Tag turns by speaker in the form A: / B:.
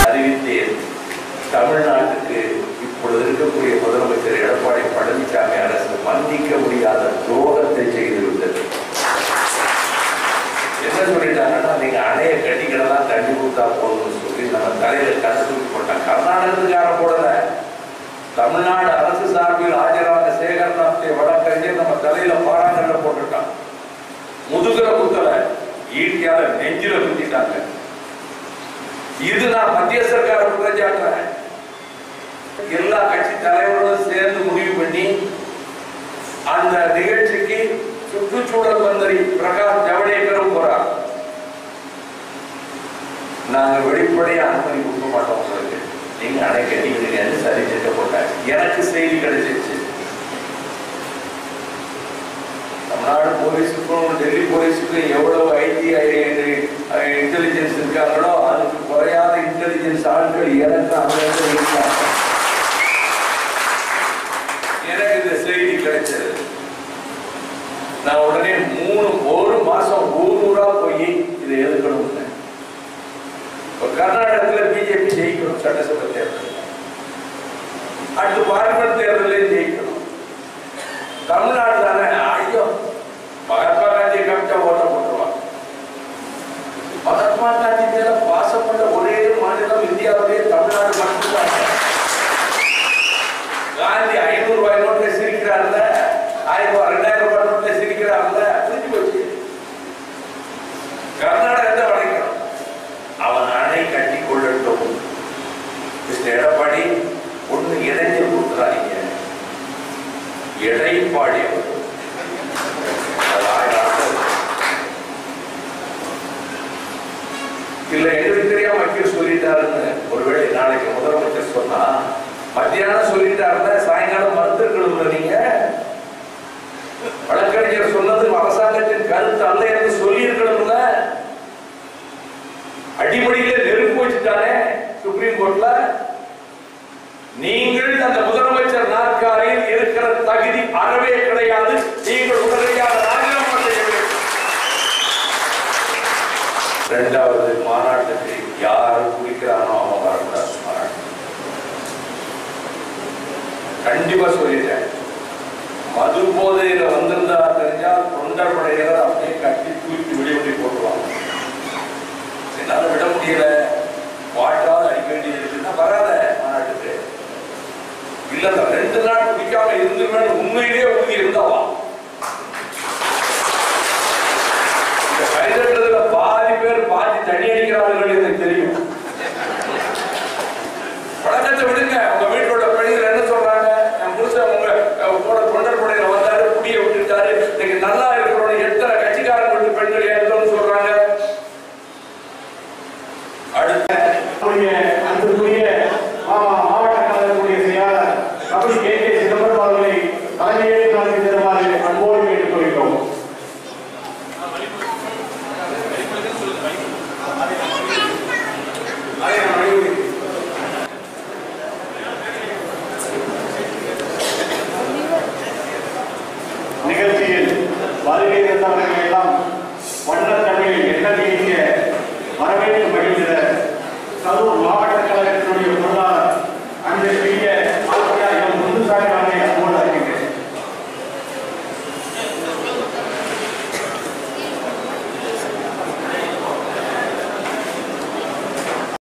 A: அறிவித்தேன். தமிழ்நாட்டுக்கு இப்பொழுது இருக்கக்கூடிய முதலமைச்சர் எடப்பாடி பழனிசாமி அரசு மன்னிக்க முடியாத துரோகத்தை செய்துவிட்டது. என்ன சொல்லிட்டாங்கன்னா, நீங்க அணையை கட்டிக்கிடலாம், தண்ணி கொடுத்தா போதும்னு சொல்லி நம்ம தலையில கஷ்டம் போட்டாங்க. கர்நாடகத்துக்கார போடல, தமிழ்நாடு அரசு சார்பில் ஆஜரான சேகர்நாத் வழக்கறிஞர் நம்ம தலையில பாறாங்கல்ல போட்டுட்டான். முதுகுல குத்தல, ஈட்டியால நெஞ்சில குத்திட்டாங்க. இது நான் மத்திய சர்க்கார குற்றச்சாட்டுறேன். எல்லா கட்சி தலைவர்களும் சேர்ந்து முடிவு பண்ணி அந்த நிகழ்ச்சிக்கு சுற்றுச்சூழல் மந்திரி பிரகாஷ் ஜவடேகரும் போறார். நாங்க வெளிப்படையா அனுமதி கொடுக்க மாட்டோம், உங்களுக்கு நீங்க அணை கட்டிக்கிறீங்கன்னு சரி திட்ட போட்டாங்க. எனக்கு செய்தி கிடைச்சிருச்சு. தமிழ்நாடு போலீஸுக்கும் டெல்லி போலீஸுக்கும் எவ்வளவு ஐடி இன்டெலிஜென்ஸ் இருக்காங்களோ அதுக்கு குறையாத இன்டெலிஜென்ஸ் ஆட்கள் எனக்கு அங்கே இருக்காங்க. எனக்கு இந்த செய்தி கிடைச்சது. நான் உடனே ஒரு மாசம் ஊரா போய் இதை எதிர்க்கணும். கர்நாடகத்தில் பிஜேபி ஜெயிக்கணும், சட்டசபை தேர்தல், அடுத்து பார்லிமெண்ட் தேர்தலையும் ஜெயிக்கணும். தமிழ்நாடு தானே, ஐயோ மகாத்மா காந்தி கமிட்டா ஓட்ட போட்டுருவாங்க. மகாத்மா காந்தி மேல பாசம் பண்ண ஒரே மாநிலம் இந்தியாவிலேயே தமிழ்நாடு மட்டும்தான். காந்தி 500 ரூபாய் நோட்ல சிரிக்கிறார்ல, 2000 ரூபாய் நோட்ல சிரிக்கிறார்ல, புரிஞ்சு போச்சு. கர்நாடகத்தை வளைக்கணும், அவன் அணை கட்டி கொள்ளட்டும். எடப்பாடி ஒண்ணு இடைஞ்சல் கொடுத்துறாங்க, எடைப்பாடி இல்ல எங்களுக்கு தெரியாம மக்கள் சொல்லிட்டாருன்னு ஒருவேளை நாளைக்கு முதலமைச்சர் சொன்னா, மத்தியானம் சொல்லிட்டாருல சாயங்காலம் மறுத்திருக்கணும். நீங்க வழக்கறிஞர் சொன்னது அரசாங்கத்தின் கருத்து அல்ல என்று சொல்லி இருக்கணும்ல. அடிப்படையில நெருப்பு வச்சுட்டானே சுப்ரீம் கோர்ட்ல. நீங்கள் அந்த முதலமைச்சர் நாற்காலியில் இருக்கிற தகுதி அறவே கிடையாது. நீங்கள் உடனடியாக ராஜினாமா செய்ய வேண்டும். இரண்டாவது மாநாட்டுக்கு யார் குடிக்கிறானோ அவன் வரக்கூடாது. மாநாட்டு கண்டிப்பா சொல்லிட்டேன். மது போதையில வந்திருந்தா தெரிஞ்சால் தொண்டர் படையில அப்படியே கட்டி தூக்கி வெளியே போட்டுருவாங்க. என்னால விட முடியல, வாட்டாவது அடிக்க வேண்டியது இருக்குன்னா வராத மாநாட்டுக்கு. இல்ல 2 நாள் குடிக்காம இருந்துருவேன் உண்மையிலேயே